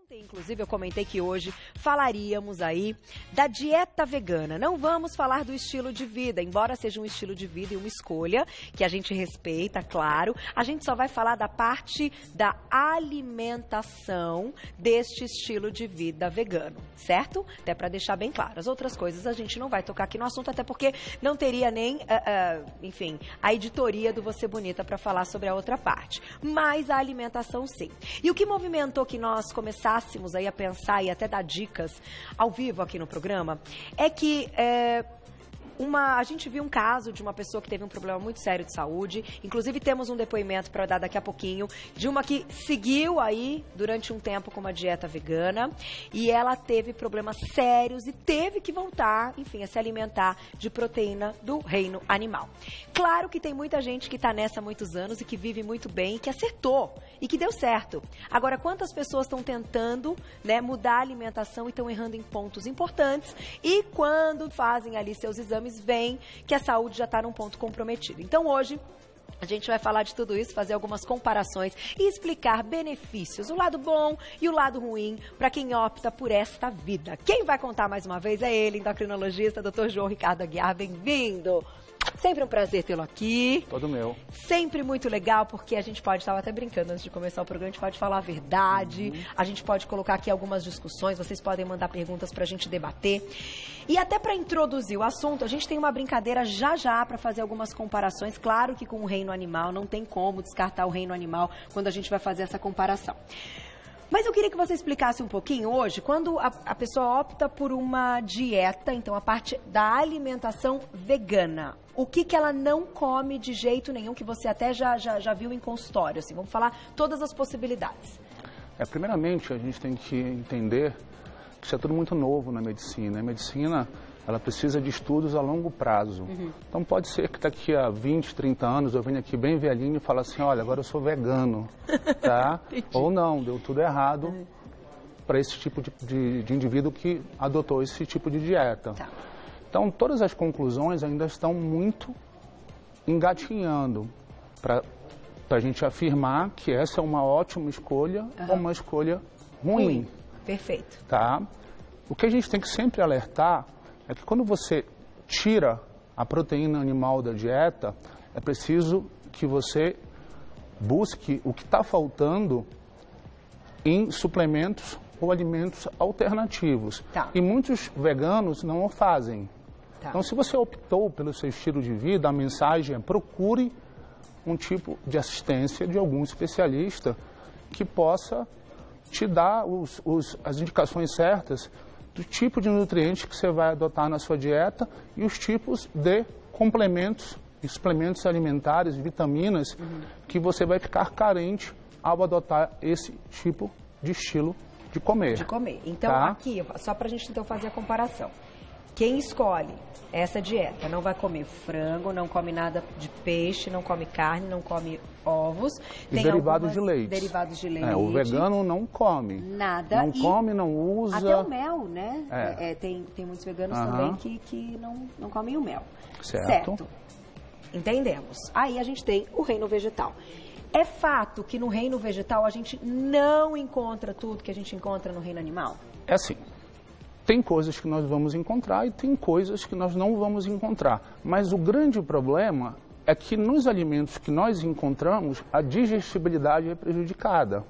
Ontem, inclusive, eu comentei que hoje falaríamos aí da dieta vegana. Não vamos falar do estilo de vida, embora seja um estilo de vida e uma escolha que a gente respeita, claro. A gente só vai falar da parte da alimentação deste estilo de vida vegano, certo? Até para deixar bem claro. As outras coisas a gente não vai tocar aqui no assunto, até porque não teria nem, enfim, a editoria do Você Bonita para falar sobre a outra parte. Mas a alimentação, sim. E o que movimentou que nós começássemos aí a pensar e até dar dicas ao vivo aqui no programa, é que a gente viu um caso de uma pessoa que teve um problema muito sério de saúde. Inclusive temos um depoimento para dar daqui a pouquinho de uma que seguiu aí durante um tempo com uma dieta vegana e ela teve problemas sérios e teve que voltar, enfim, a se alimentar de proteína do reino animal. Claro que tem muita gente que está nessa há muitos anos e que vive muito bem e que acertou e que deu certo. Agora, quantas pessoas estão tentando, né, mudar a alimentação e estão errando em pontos importantes e quando fazem ali seus exames veem que a saúde já está num ponto comprometido. Então hoje a gente vai falar de tudo isso, fazer algumas comparações e explicar benefícios, o lado bom e o lado ruim para quem opta por esta vida. Quem vai contar mais uma vez é ele, endocrinologista, Dr. João Ricardo Aguiar. Bem-vindo! Sempre um prazer tê-lo aqui. Todo meu. Sempre muito legal, porque a gente pode, estava até brincando antes de começar o programa, a gente pode falar a verdade, a gente pode colocar aqui algumas discussões, vocês podem mandar perguntas para a gente debater. E até para introduzir o assunto, a gente tem uma brincadeira já para fazer algumas comparações. Claro que com o reino animal, não tem como descartar o reino animal quando a gente vai fazer essa comparação. Mas eu queria que você explicasse um pouquinho hoje, quando a pessoa opta por uma dieta, então a parte da alimentação vegana, o que ela não come de jeito nenhum, que você até já viu em consultório, assim, vamos falar todas as possibilidades. Primeiramente, a gente tem que entender que isso é tudo muito novo na medicina. A medicina, ela precisa de estudos a longo prazo. Então pode ser que daqui a 20, 30 anos eu venha aqui bem velhinho e fale assim, olha, agora eu sou vegano, tá? Ou não, deu tudo errado para esse tipo de indivíduo que adotou esse tipo de dieta. Tá. Então todas as conclusões ainda estão muito engatinhando para a gente afirmar que essa é uma ótima escolha ou uma escolha ruim. Perfeito. Tá? O que a gente tem que sempre alertar é que quando você tira a proteína animal da dieta, é preciso que você busque o que está faltando em suplementos ou alimentos alternativos. Tá. E muitos veganos não o fazem. Tá. Então, se você optou pelo seu estilo de vida, a mensagem é procure um tipo de assistência de algum especialista que possa te dar as indicações certas do tipo de nutriente que você vai adotar na sua dieta e os tipos de complementos e suplementos alimentares, vitaminas, que você vai ficar carente ao adotar esse tipo de estilo de comer. De comer. Então, tá? Aqui, só para a gente então fazer a comparação. Quem escolhe essa dieta não vai comer frango, não come nada de peixe, não come carne, não come ovos. E derivados de leite. Derivados de leite. O vegano não come. Nada. Não come, não usa. Até o mel, né? Tem muitos veganos também que não comem o mel. Certo. Entendemos. Aí a gente tem o reino vegetal. É fato que no reino vegetal a gente não encontra tudo que a gente encontra no reino animal? É assim. Tem coisas que nós vamos encontrar e tem coisas que nós não vamos encontrar. Mas o grande problema é que nos alimentos que nós encontramos, a digestibilidade é prejudicada.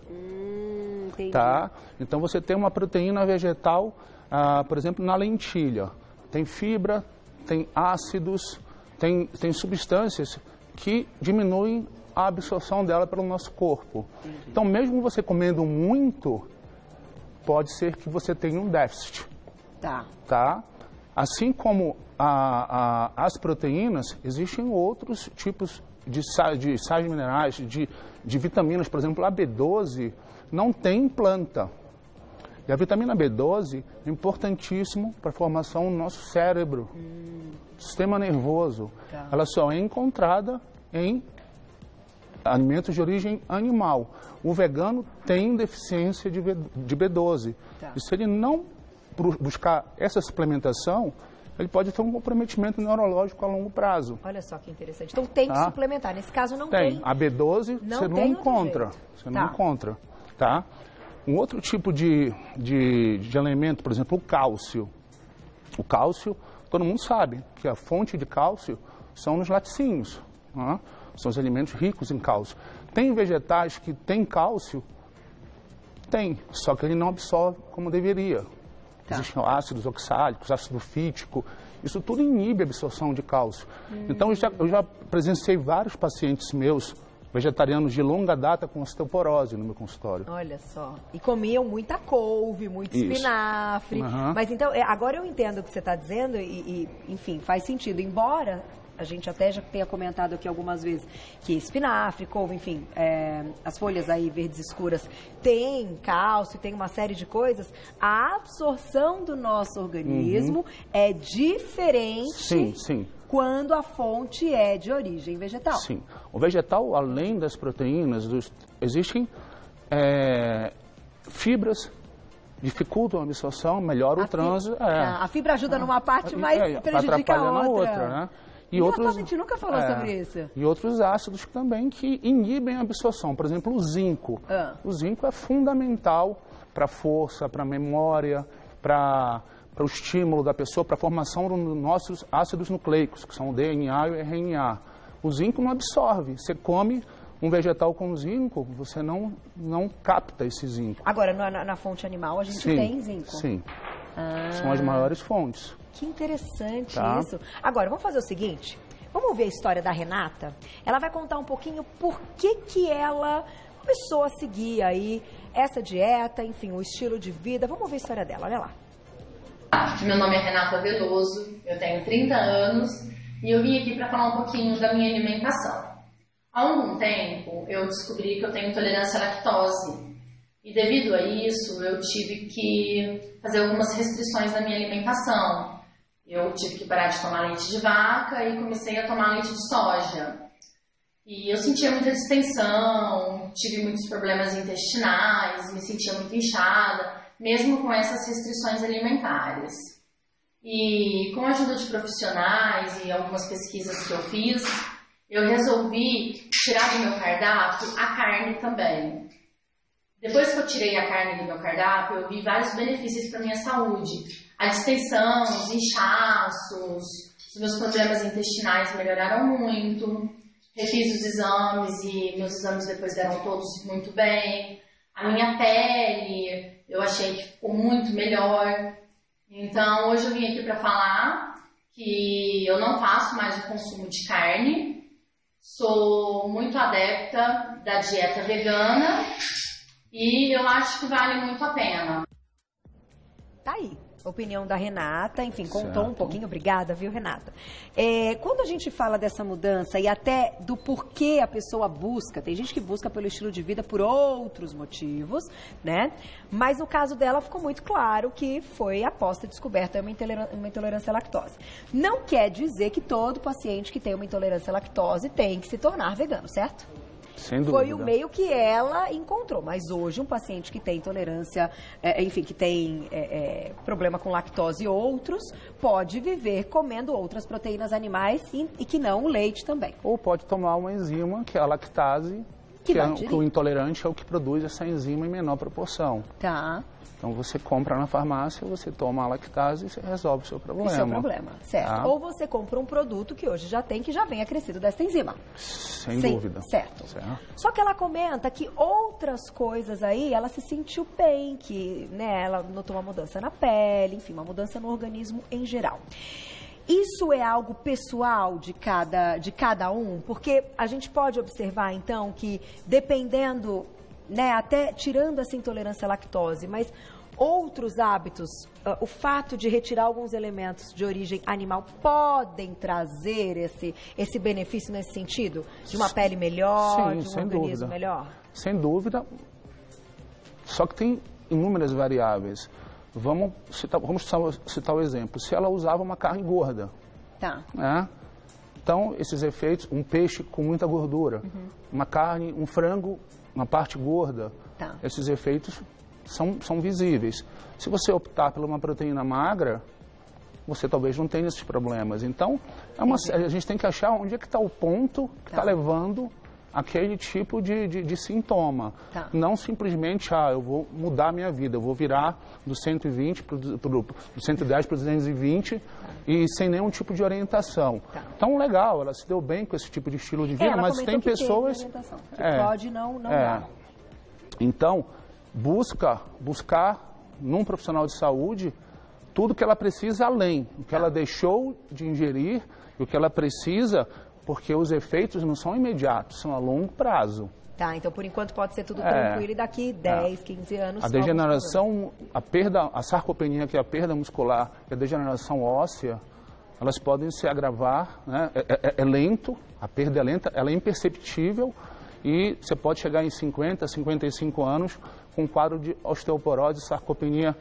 Entendi. Tá? Então você tem uma proteína vegetal, por exemplo, na lentilha. Tem fibra, tem ácidos, tem substâncias que diminuem a absorção dela pelo nosso corpo. Entendi. Então mesmo você comendo muito, pode ser que você tenha um déficit. Tá? Assim como as proteínas, existem outros tipos de sais minerais, de vitaminas. Por exemplo, a B12 não tem em planta. E a vitamina B12 é importantíssimo para a formação do nosso cérebro, sistema nervoso. Tá. Ela só é encontrada em alimentos de origem animal. O vegano tem deficiência de B12. Tá. E se ele não buscar essa suplementação, ele pode ter um comprometimento neurológico a longo prazo. Olha só que interessante. Então tem que suplementar. Nesse caso não tem. A B12 você não encontra. Você não encontra, tá? Um outro tipo de elemento, por exemplo, o cálcio. O cálcio, todo mundo sabe que a fonte de cálcio são nos laticínios, né? São os alimentos ricos em cálcio. Tem vegetais que têm cálcio? Tem, só que ele não absorve como deveria. Tá. Existem ácidos oxálicos, ácido fítico, isso tudo inibe a absorção de cálcio. Então, eu já presenciei vários pacientes meus, vegetarianos de longa data, com osteoporose no meu consultório. Olha só. E comiam muita couve, muito espinafre. Mas então, agora eu entendo o que você está dizendo e, enfim, faz sentido. Embora a gente até já tenha comentado aqui algumas vezes que espinafre, couve, enfim, as folhas aí verdes escuras têm cálcio, tem uma série de coisas, a absorção do nosso organismo é diferente quando a fonte é de origem vegetal. Sim. O vegetal, além das proteínas, existem fibras, dificultam a absorção, melhoram o trânsito. A fibra ajuda numa parte, mas prejudica a outra. Na outra, né? E a gente nunca falou sobre isso. E outros ácidos também que inibem a absorção. Por exemplo, o zinco. O zinco é fundamental para a força, para a memória, para o estímulo da pessoa, para a formação dos nossos ácidos nucleicos, que são o DNA e o RNA. O zinco não absorve. Você come um vegetal com zinco, você não capta esse zinco. Agora, na fonte animal, a gente tem zinco? Sim. São as maiores fontes. Que interessante isso. Agora, vamos fazer o seguinte. Vamos ouvir a história da Renata. Ela vai contar um pouquinho por que ela começou a seguir aí essa dieta, enfim, o estilo de vida. Vamos ouvir a história dela, olha lá. Meu nome é Renata Veloso, eu tenho 30 anos e eu vim aqui para falar um pouquinho da minha alimentação. Há algum tempo eu descobri que eu tenho intolerância à lactose e devido a isso eu tive que fazer algumas restrições na minha alimentação. Eu tive que parar de tomar leite de vaca e comecei a tomar leite de soja. E eu sentia muita distensão, tive muitos problemas intestinais, me sentia muito inchada, mesmo com essas restrições alimentares. E com a ajuda de profissionais e algumas pesquisas que eu fiz, eu resolvi tirar do meu cardápio a carne também. Depois que eu tirei a carne do meu cardápio, eu vi vários benefícios para a minha saúde. A distensão, os inchaços, os meus problemas intestinais melhoraram muito. Refiz os exames e meus exames depois deram todos muito bem. A minha pele, eu achei que ficou muito melhor. Então, hoje eu vim aqui para falar que eu não faço mais o consumo de carne. Sou muito adepta da dieta vegana e eu acho que vale muito a pena. Tá aí. Opinião da Renata, enfim, contou um pouquinho, obrigada, viu, Renata? Quando a gente fala dessa mudança e até do porquê a pessoa busca, tem gente que busca pelo estilo de vida por outros motivos, né? Mas no caso dela ficou muito claro que foi após ter descoberto uma intolerância à lactose. Não quer dizer que todo paciente que tem uma intolerância à lactose tem que se tornar vegano, certo? Sem dúvida. Foi o meio que ela encontrou, mas hoje um paciente que tem intolerância, enfim, que tem problema com lactose e outros, pode viver comendo outras proteínas animais e que não o leite também. Ou pode tomar uma enzima, que é a lactase, que o intolerante é o que produz essa enzima em menor proporção. Tá. Então você compra na farmácia, você toma a lactase e você resolve o seu problema. Esse é o problema, certo. Tá. Ou você compra um produto que hoje já tem, que já vem acrescido dessa enzima. Sem dúvida. Certo. Só que ela comenta que outras coisas aí, ela se sentiu bem, que ela notou uma mudança na pele, enfim, uma mudança no organismo em geral. Isso é algo pessoal de cada um? Porque a gente pode observar, então, que dependendo, até tirando essa intolerância à lactose, mas outros hábitos, o fato de retirar alguns elementos de origem animal podem trazer esse benefício nesse sentido? De uma pele melhor, de um organismo melhor? Sem dúvida. Só que tem inúmeras variáveis. Vamos citar o exemplo. Se ela usava uma carne gorda, então esses efeitos, um peixe com muita gordura, uma carne, um frango, uma parte gorda, esses efeitos são visíveis. Se você optar por uma proteína magra, você talvez não tenha esses problemas. Então, a gente tem que achar onde é que está o ponto que está levando aquele tipo de sintoma. Tá. Não simplesmente, eu vou mudar a minha vida, eu vou virar do 120 do 110 para o 220 e sem nenhum tipo de orientação. Tá. Então, legal, ela se deu bem com esse tipo de estilo de vida, ela mas tem pessoas... Que pode não dar. Então, buscar num profissional de saúde tudo que ela precisa além, o que ela deixou de ingerir e o que ela precisa, porque os efeitos não são imediatos, são a longo prazo. Tá, então por enquanto pode ser tudo tranquilo e daqui 10, 15 anos... A degeneração, a sarcopenia, que é a perda muscular, e a degeneração óssea, elas podem se agravar, né? É lento, a perda é lenta, ela é imperceptível e você pode chegar em 50, 55 anos com um quadro de osteoporose, sarcopenia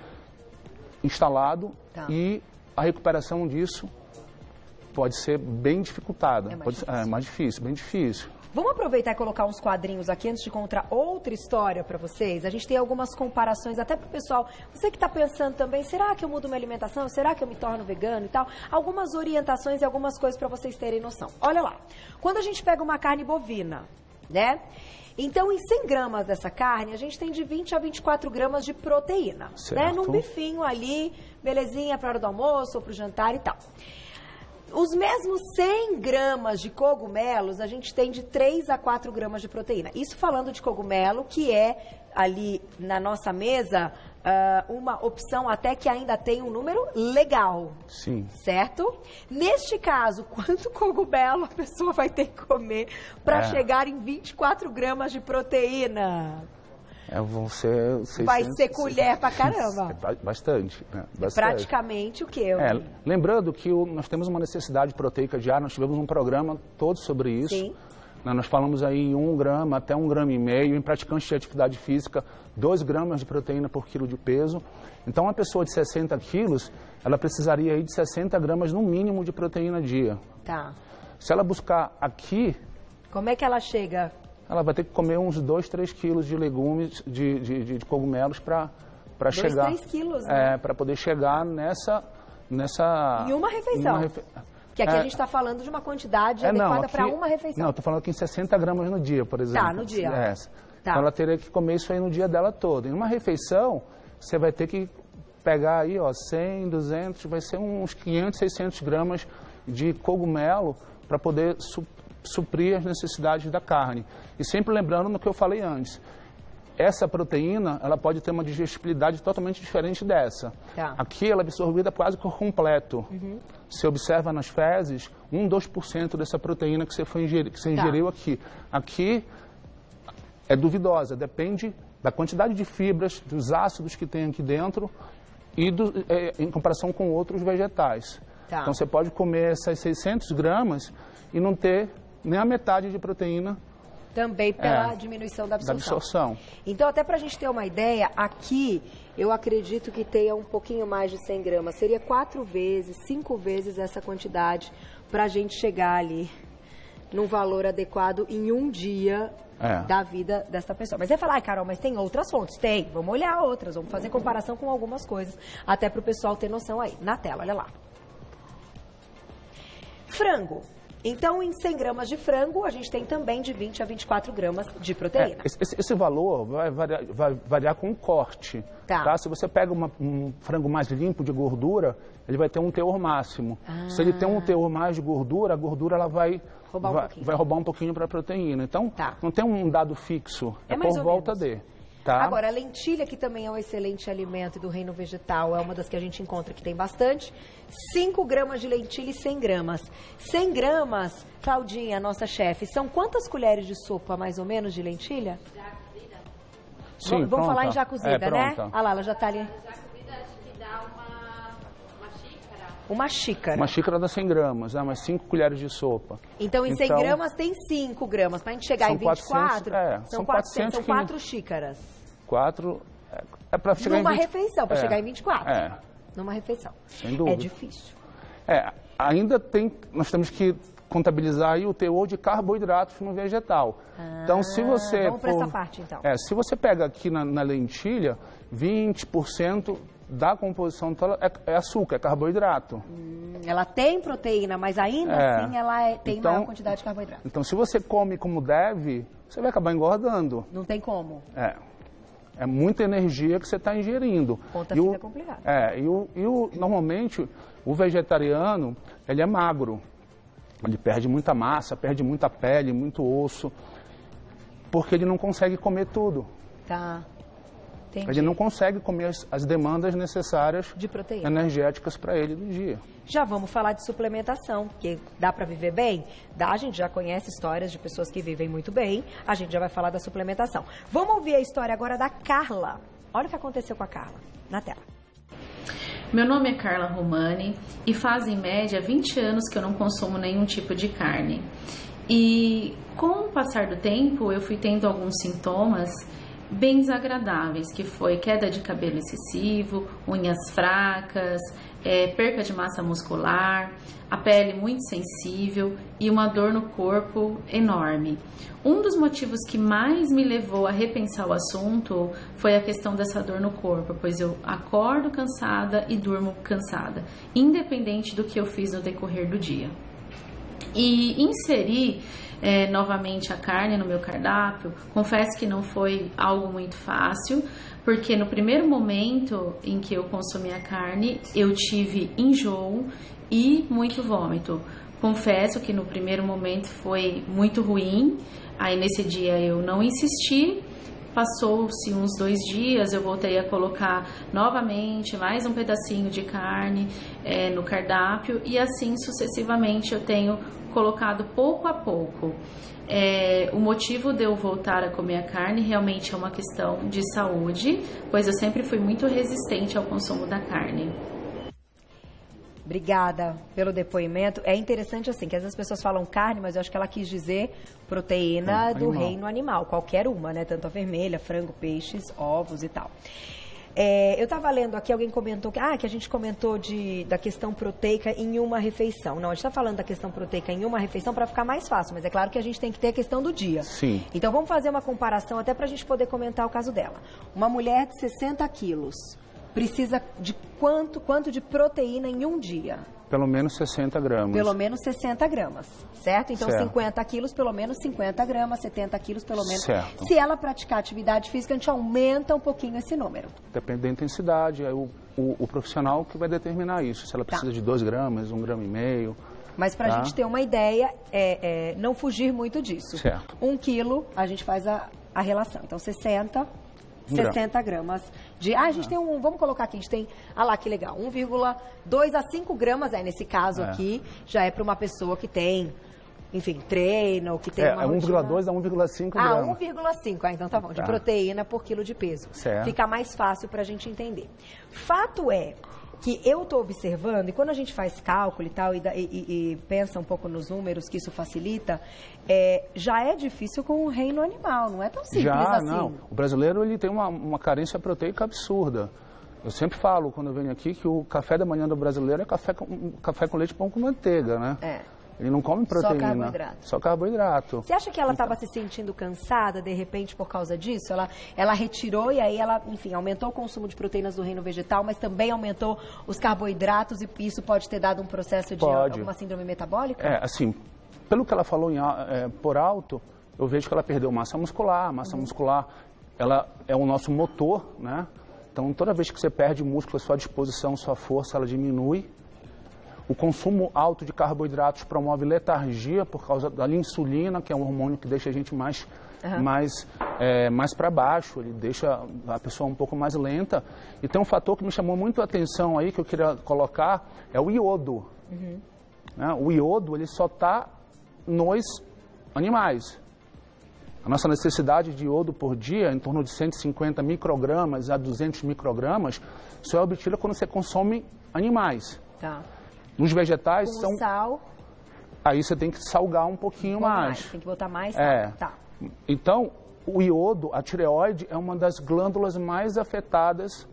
instalado e a recuperação disso pode ser bem dificultada. É mais difícil, bem difícil. Vamos aproveitar e colocar uns quadrinhos aqui antes de contar outra história para vocês. A gente tem algumas comparações até para o pessoal. Você que está pensando também, será que eu mudo minha alimentação? Será que eu me torno vegano e tal? Algumas orientações e algumas coisas para vocês terem noção. Olha lá, quando a gente pega uma carne bovina, né? Então, em 100 gramas dessa carne, a gente tem de 20 a 24 gramas de proteína, né? Num bifinho ali, belezinha, para a hora do almoço ou para o jantar e tal. Os mesmos 100 gramas de cogumelos, a gente tem de 3 a 4 gramas de proteína. Isso falando de cogumelo, que é ali na nossa mesa uma opção até que ainda tem um número legal. Sim. Certo? Neste caso, quanto cogumelo a pessoa vai ter que comer para chegar em 24 gramas de proteína? Vão ser 600, vai ser colher pra caramba. Bastante, né? Bastante. Praticamente o quê? Lembrando que nós temos uma necessidade proteica diária, nós tivemos um programa todo sobre isso. Sim. Nós falamos aí em 1 grama até 1,5 gramas, em praticantes de atividade física, 2 gramas de proteína por quilo de peso. Então, uma pessoa de 60 quilos, ela precisaria aí de 60 gramas no mínimo de proteína dia. Tá. Se ela buscar aqui... Como é que ela chega? Ela vai ter que comer uns 2, 3 quilos de legumes, de cogumelos para chegar... 2, 3 quilos, né? Para poder chegar nessa... Em uma refeição. Que aqui a gente está falando de uma quantidade adequada para uma refeição. Não, estou falando aqui em 60 gramas no dia, por exemplo. Tá, no dia. Tá. Então ela teria que comer isso aí no dia dela todo. Em uma refeição, você vai ter que pegar aí, 100, 200, vai ser uns 500, 600 gramas de cogumelo para poder suprir as necessidades da carne. E sempre lembrando no que eu falei antes. Essa proteína, ela pode ter uma digestibilidade totalmente diferente dessa. Tá. Aqui ela é absorvida quase por completo. Você observa nas fezes, 2% dessa proteína que você ingeriu aqui. Aqui é duvidosa, depende da quantidade de fibras, dos ácidos que tem aqui dentro e em comparação com outros vegetais. Tá. Então você pode comer essas 600 gramas e não ter nem a metade de proteína. Também pela diminuição da absorção. Então, até para a gente ter uma ideia, aqui eu acredito que tenha um pouquinho mais de 100 gramas. Seria 4 vezes, 5 vezes essa quantidade para a gente chegar ali num valor adequado em um dia da vida dessa pessoa. Mas você vai falar, Carol, mas tem outras fontes? Tem, vamos olhar outras, vamos fazer comparação com algumas coisas, até para o pessoal ter noção aí. Na tela, olha lá. Frango. Então, em 100 gramas de frango, a gente tem também de 20 a 24 gramas de proteína. Esse valor vai variar com o corte. Tá? Se você pega um frango mais limpo de gordura, ele vai ter um teor máximo. Se ele tem um teor mais de gordura, a gordura ela vai roubar um pouquinho para a proteína. Então, não tem um dado fixo, é por volta de. Tá. Agora, a lentilha, que também é um excelente alimento do reino vegetal, é uma das que a gente encontra que tem bastante. 5 gramas de lentilha e 100 gramas. 100 gramas, Claudinha, nossa chefe, são quantas colheres de sopa, mais ou menos, de lentilha? Já cozida. Sim, vamos falar em já cozida, né? Pronta. Ah lá, ela já está ali. Já cozida, acho que dá uma xícara. Uma xícara. Uma xícara dá 100 gramas, né? Mas 5 colheres de sopa. Então, em 100 gramas tem 5 gramas. Para a gente chegar em 24, 400, são 4 xícaras. 4 é para chegar numa em 20... refeição, para chegar em 24. Numa refeição. Sem dúvida. É difícil. Ainda tem, nós temos que contabilizar aí o teor de carboidratos no vegetal. Então, se você vamos para essa parte, então. Se você pega aqui na lentilha, 20% da composição dela é açúcar, é carboidrato. Ela tem proteína, mas ainda assim ela tem maior quantidade de carboidrato. Então, se você come como deve, você vai acabar engordando. Não tem como. É muita energia que você está ingerindo. Conta fica complicado. Normalmente, o vegetariano, ele é magro. Ele perde muita massa, perde muita pele, muito osso, porque ele não consegue comer tudo. Tá. Entendi. Ele não consegue comer as demandas necessárias de proteína energéticas para ele do dia. Já vamos falar de suplementação, que dá para viver bem? Dá, a gente já conhece histórias de pessoas que vivem muito bem, a gente já vai falar da suplementação. Vamos ouvir a história agora da Carla. Olha o que aconteceu com a Carla, na tela. Meu nome é Carla Romani e faz em média 20 anos que eu não consumo nenhum tipo de carne. E com o passar do tempo eu fui tendo alguns sintomas bem desagradáveis, que foi queda de cabelo excessivo, unhas fracas, perca de massa muscular, a pele muito sensível e uma dor no corpo enorme. Um dos motivos que mais me levou a repensar o assunto foi a questão dessa dor no corpo, pois eu acordo cansada e durmo cansada, independente do que eu fiz no decorrer do dia. E inserir novamente a carne no meu cardápio, confesso que não foi algo muito fácil, porque no primeiro momento em que eu consumi a carne, eu tive enjoo e muito vômito. Confesso que no primeiro momento foi muito ruim, aí nesse dia eu não insisti. Passou-se uns 2 dias, eu voltei a colocar novamente mais um pedacinho de carne no cardápio e assim sucessivamente eu tenho colocado pouco a pouco. O motivo de eu voltar a comer a carne realmente é uma questão de saúde, pois eu sempre fui muito resistente ao consumo da carne. Obrigada pelo depoimento. É interessante assim, que às vezes as pessoas falam carne, mas eu acho que ela quis dizer proteína do reino animal, qualquer uma, né? Tanto a vermelha, frango, peixes, ovos e tal. Eu estava lendo aqui, alguém comentou que a gente comentou da questão proteica em uma refeição. Não, a gente está falando da questão proteica em uma refeição para ficar mais fácil, mas é claro que a gente tem que ter a questão do dia. Sim. Então vamos fazer uma comparação até para a gente poder comentar o caso dela. Uma mulher de 60 quilos precisa de quanto de proteína em um dia? Pelo menos 60 gramas. Pelo menos 60 gramas, certo? Então, certo. 50 quilos, pelo menos 50 gramas, 70 quilos, pelo menos. Certo. Se ela praticar atividade física, a gente aumenta um pouquinho esse número. Depende da intensidade, é o profissional que vai determinar isso. Se ela precisa de 2 gramas, 1,5 grama. Mas para a gente ter uma ideia, não fugir muito disso. Certo. 1 quilo, a gente faz a relação. Então, 60 gramas de... a gente tem vamos colocar aqui, a gente tem, lá que legal, 1,2 a 5 gramas, nesse caso aqui, já é para uma pessoa que tem, enfim, treino, que tem uma rotina... 1,2 a 1,5 gramas. 1,5, então tá bom, de proteína por quilo de peso. Certo. Fica mais fácil para a gente entender. Fato é que eu estou observando, e quando a gente faz cálculo e tal, e pensa um pouco nos números, que isso facilita, já é difícil com o reino animal, não é tão simples assim. Não. O brasileiro ele tem uma carência proteica absurda. Eu sempre falo, quando eu venho aqui, que o café da manhã do brasileiro é café com leite e pão com manteiga, né? Ele não come proteína. Só carboidrato. Só carboidrato. Você acha que ela estava se sentindo cansada, de repente, por causa disso? Ela retirou e aí ela, enfim, aumentou o consumo de proteínas do reino vegetal, mas também aumentou os carboidratos e isso pode ter dado um processo de alguma síndrome metabólica? Assim, pelo que ela falou por alto, eu vejo que ela perdeu massa muscular. Massa muscular, ela é o nosso motor, né? Então, toda vez que você perde músculo, a sua disposição, sua força, ela diminui. O consumo alto de carboidratos promove letargia por causa da insulina, que é um hormônio que deixa a gente mais para baixo, ele deixa a pessoa um pouco mais lenta. E tem um fator que me chamou muito a atenção aí, que eu queria colocar, é o iodo. Né? O iodo, ele só está nos animais. A nossa necessidade de iodo por dia, em torno de 150 microgramas a 200 microgramas, só é obtida quando você consome animais. Tá. Nos vegetais com sal. Aí você tem que salgar um pouquinho mais. Tem que botar mais sal. Tá. Então, o iodo, a tireoide, é uma das glândulas mais afetadas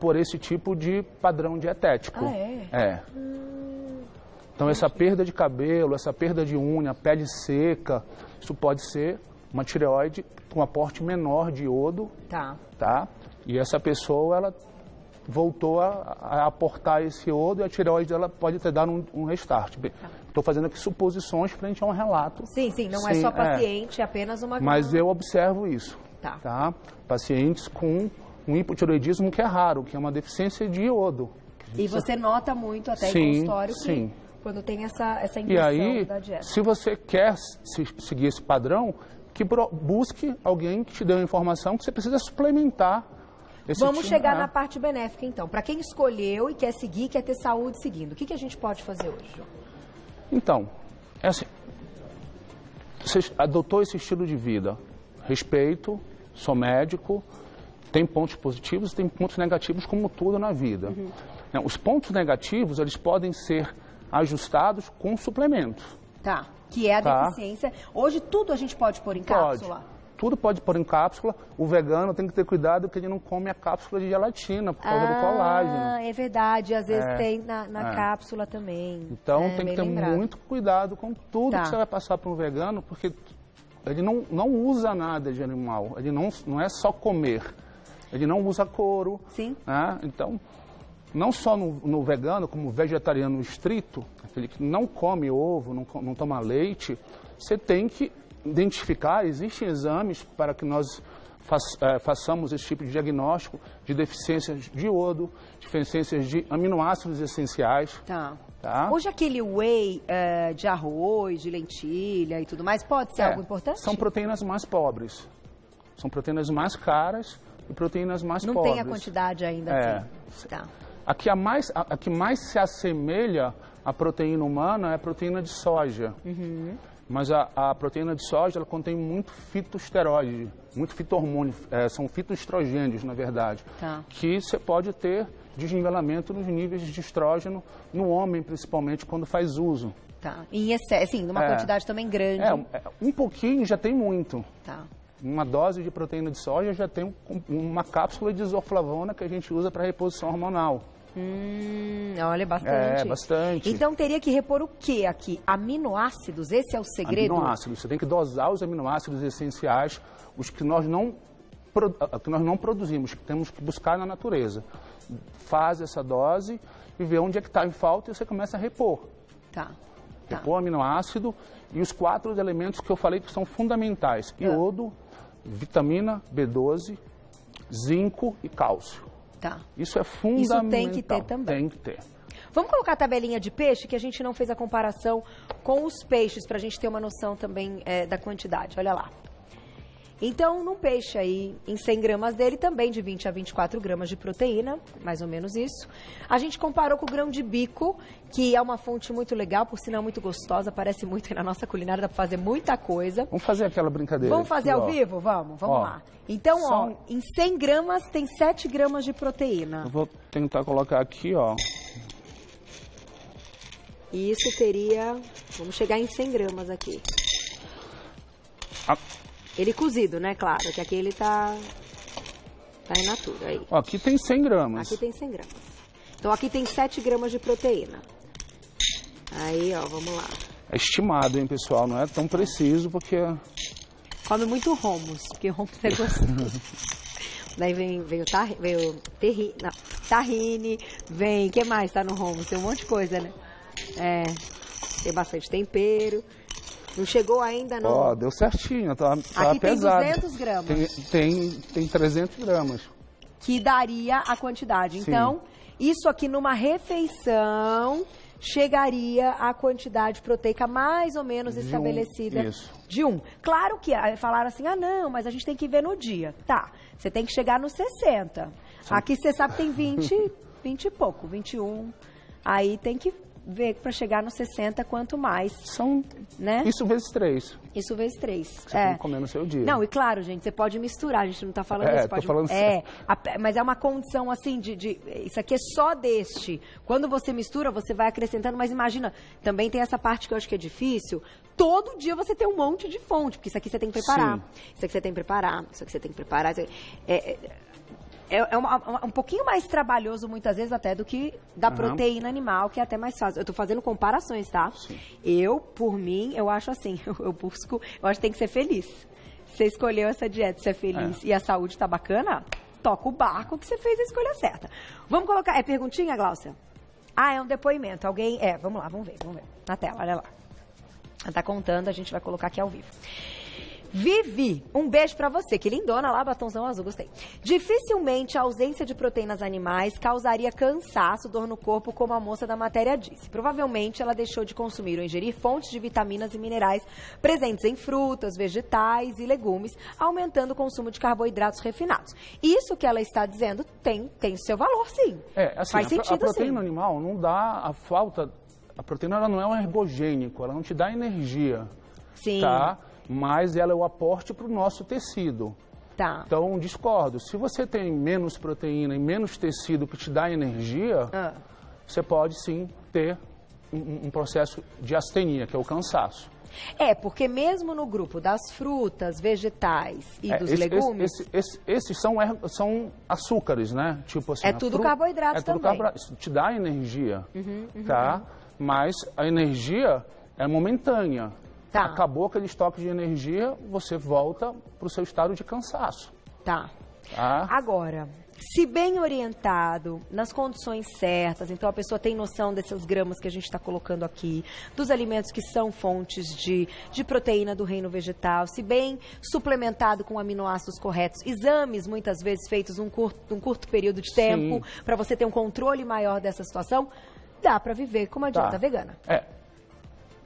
por esse tipo de padrão dietético. Então, essa perda de cabelo, essa perda de unha, pele seca, isso pode ser uma tireoide com aporte menor de iodo, tá? E essa pessoa, ela voltou a aportar esse iodo e a tireoide dela pode ter dado um restart. Estou fazendo aqui suposições frente a um relato. Sim, não é só paciente, é apenas uma... Mas eu observo isso, tá? Pacientes com um hipotireoidismo que é raro, que é uma deficiência de iodo. E você nota muito até em consultório que quando tem essa inversão e aí, da dieta. Se você quer seguir esse padrão, que busque alguém que te dê uma informação que você precisa suplementar. Vamos chegar na parte benéfica, então. Para quem escolheu e quer seguir, quer ter saúde seguindo, o que a gente pode fazer hoje, João? Então, é assim, você adotou esse estilo de vida, respeito, sou médico, tem pontos positivos e tem pontos negativos, como tudo na vida. Os pontos negativos, eles podem ser ajustados com suplementos. Que é a deficiência. Hoje tudo a gente pode pôr em cápsula? Tudo pode pôr em cápsula. O vegano tem que ter cuidado que ele não come a cápsula de gelatina por causa do colágeno. É verdade. Às vezes tem na cápsula também. Então tem que ter muito cuidado com tudo que você vai passar para um vegano, porque ele não usa nada de animal. Ele não é só comer. Ele não usa couro. Né? Então, não só no vegano, como vegetariano estrito, aquele que não come ovo, não toma leite, você tem que identificar, existem exames para que nós façamos esse tipo de diagnóstico de deficiências de iodo, deficiências de aminoácidos essenciais. Hoje aquele whey de arroz, de lentilha e tudo mais, pode ser algo importante? São proteínas mais pobres. São proteínas mais caras e proteínas mais pobres. Não tem a quantidade ainda assim. A que mais se assemelha à proteína humana é a proteína de soja. Mas a proteína de soja, ela contém muito fitoesteroide, muito fito-hormônio, são fitoestrogênios, na verdade, que você pode ter desnivelamento nos níveis de estrógeno no homem, principalmente, quando faz uso. Em excesso, sim, numa quantidade também grande. Um pouquinho já tem muito. Uma dose de proteína de soja já tem uma cápsula de isoflavona que a gente usa para reposição hormonal. Olha, bastante. Bastante. Então teria que repor o que aqui? Aminoácidos? Esse é o segredo? Aminoácidos. Você tem que dosar os aminoácidos essenciais, os que nós não produzimos, que temos que buscar na natureza. Faz essa dose e vê onde é que está em falta e você começa a repor. Repor aminoácido e os 4 elementos que eu falei que são fundamentais. Iodo, vitamina B12, zinco e cálcio. Isso é fundamental. Isso tem que ter também. Tem que ter. Vamos colocar a tabelinha de peixe, que a gente não fez a comparação com os peixes, para a gente ter uma noção também da quantidade. Olha lá. Então, num peixe aí, em 100 gramas dele, também de 20 a 24 gramas de proteína, mais ou menos isso. A gente comparou com o grão de bico, que é uma fonte muito legal, por sinal muito gostosa, aparece muito aí na nossa culinária, dá para fazer muita coisa. Vamos fazer aquela brincadeira. Vamos fazer ao vivo? Vamos lá. Então, em 100 gramas tem 7 gramas de proteína. Eu vou tentar colocar aqui, Isso teria... Vamos chegar em 100 gramas aqui. Ele cozido, né? Claro, que aqui ele tá in natura. Aí. Aqui tem 100 gramas. Aqui tem 100 gramas. Então aqui tem 7 gramas de proteína. Aí, vamos lá. É estimado, hein, pessoal? Não é tão preciso, porque... Come muito hummus, porque hummus é gostoso. Daí vem o tahine, vem... O que mais tá no hummus? Tem um monte de coisa, né? Tem bastante tempero. Não chegou ainda, não? Deu certinho, tá aqui pesado. Tem 200 gramas. Tem 300 gramas. Que daria a quantidade. Sim. Então, isso aqui numa refeição chegaria à quantidade proteica mais ou menos estabelecida de 1. Claro que falaram assim, não, mas a gente tem que ver no dia. Você tem que chegar nos 60. Sim. Aqui você sabe que tem 20 e pouco, 21. Aí tem que ver para chegar nos 60 quanto mais. Né? Isso vezes 3. Isso vezes 3. Você tem que comer no seu dia. Não, e claro, gente, você pode misturar, a gente não está falando isso. Pode, falando mas é uma condição assim isso aqui é só deste. Quando você mistura, você vai acrescentando, mas imagina, também tem essa parte que eu acho que é difícil. Todo dia você tem um monte de fonte, porque isso aqui você tem que preparar. Sim. Isso aqui você tem que preparar, isso aqui você tem que preparar. um pouquinho mais trabalhoso, muitas vezes, até do que da proteína animal, que é até mais fácil. Eu tô fazendo comparações, tá? Sim. Eu, por mim, eu acho assim, eu acho que tem que ser feliz. Você escolheu essa dieta, você é feliz e a saúde tá bacana, toca o barco que você fez a escolha certa. Vamos colocar, é perguntinha, Gláucia? Ah, é um depoimento, alguém, vamos lá, vamos ver, na tela, olha lá. Ela tá contando, a gente vai colocar aqui ao vivo. Vivi, um beijo pra você, que lindona lá, batonzão azul, gostei. Dificilmente a ausência de proteínas animais causaria cansaço, dor no corpo, como a moça da matéria disse. Provavelmente ela deixou de consumir ou ingerir fontes de vitaminas e minerais presentes em frutas, vegetais e legumes, aumentando o consumo de carboidratos refinados. Isso que ela está dizendo tem seu valor, sim. Assim, faz sentido, a proteína sim. animal não dá a falta... A proteína ela não é um ergogênico, ela não te dá energia. Sim. Tá? Mas ela é o aporte para o nosso tecido. Tá. Então, discordo. Se você tem menos proteína e menos tecido que te dá energia, você pode sim ter um processo de astenia, que é o cansaço. Porque mesmo no grupo das frutas, vegetais e dos legumes... Esses são açúcares, né? Tipo assim, tudo carboidrato também. Carboidrato. Isso te dá energia, tá? Mas a energia é momentânea. Tá. Acabou aquele estoque de energia, você volta para o seu estado de cansaço. Tá. Agora, se bem orientado, nas condições certas, então a pessoa tem noção dessas gramas que a gente está colocando aqui, dos alimentos que são fontes de proteína do reino vegetal, se bem suplementado com aminoácidos corretos, exames muitas vezes feitos num curto período de tempo, para você ter um controle maior dessa situação, dá para viver com uma dieta vegana.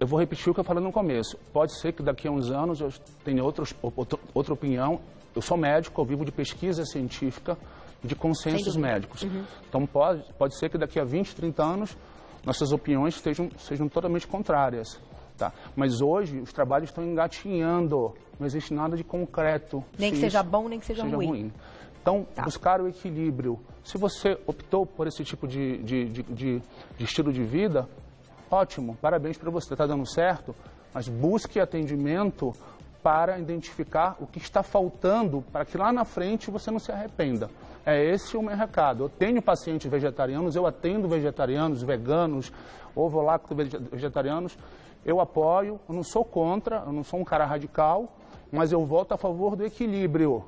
Eu vou repetir o que eu falei no começo. Pode ser que daqui a uns anos eu tenha outra opinião. Eu sou médico, eu vivo de pesquisa científica e de consensos médicos. Então pode ser que daqui a 20, 30 anos nossas opiniões sejam totalmente contrárias. Tá? Mas hoje os trabalhos estão engatinhando, não existe nada de concreto. Nem que seja bom, nem que seja ruim. Então, buscar o equilíbrio. Se você optou por esse tipo de estilo de vida, ótimo, parabéns para você, está dando certo, mas busque atendimento para identificar o que está faltando para que lá na frente você não se arrependa. É esse o meu recado. Eu tenho pacientes vegetarianos, eu atendo vegetarianos, veganos, ovo-lacto vegetarianos, eu apoio, eu não sou contra, eu não sou um cara radical, mas eu voto a favor do equilíbrio,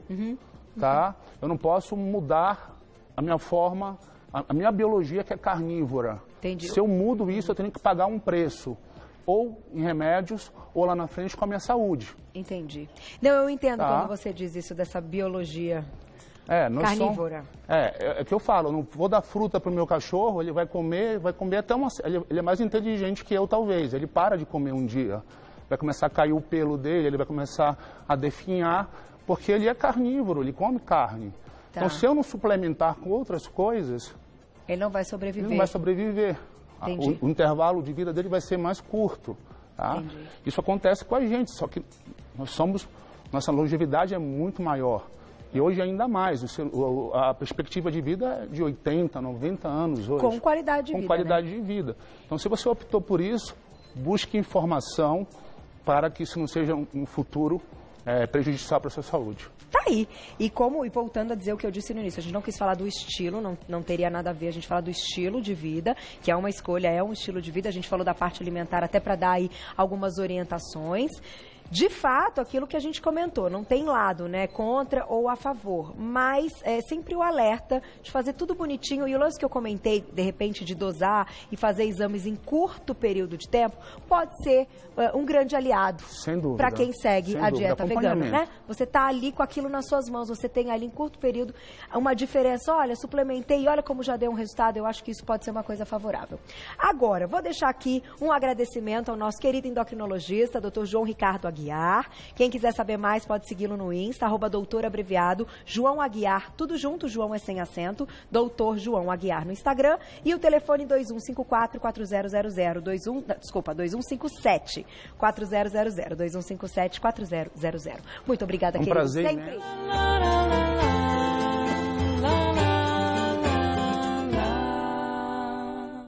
tá? Eu não posso mudar a minha forma, a minha biologia que é carnívora. Entendi. Se eu mudo isso, eu tenho que pagar um preço, ou em remédios, ou lá na frente com a minha saúde. Entendi. Não, eu entendo quando você diz isso dessa biologia carnívora. É que eu falo, eu não vou dar fruta para o meu cachorro, ele vai comer até ele é mais inteligente que eu, talvez. Ele para de comer um dia, vai começar a cair o pelo dele, ele vai começar a definhar, porque ele é carnívoro, ele come carne. Tá. Então, se eu não suplementar com outras coisas... Ele não vai sobreviver. Ele não vai sobreviver. O intervalo de vida dele vai ser mais curto. Tá? Isso acontece com a gente, só que nossa longevidade é muito maior. E hoje ainda mais. A perspectiva de vida é de 80, 90 anos hoje. Com qualidade de vida. Com qualidade de vida. Então, se você optou por isso, busque informação para que isso não seja um futuro prejudicial para a sua saúde. Tá aí. E voltando a dizer o que eu disse no início, a gente não quis falar do estilo, não teria nada a ver a gente falar do estilo de vida, que é uma escolha, é um estilo de vida. A gente falou da parte alimentar até para dar aí algumas orientações. De fato, aquilo que a gente comentou, não tem lado, né, contra ou a favor, mas é sempre o alerta de fazer tudo bonitinho. E o lance que eu comentei, de repente, de dosar e fazer exames em curto período de tempo, pode ser um grande aliado para quem segue a dieta vegana, né? Você tá ali com aquilo nas suas mãos, você tem ali em curto período uma diferença. Olha, suplementei e olha como já deu um resultado. Eu acho que isso pode ser uma coisa favorável. Agora, vou deixar aqui um agradecimento ao nosso querido endocrinologista, Dr. João Ricardo Aguiar. Quem quiser saber mais pode segui-lo no Insta, @doutorabreviado, João Aguiar, tudo junto, João é sem acento, Doutor João Aguiar no Instagram, e o telefone 2154-4000, 2157-4000, 2157-4000. Muito obrigada, querido. Prazer, sempre. né?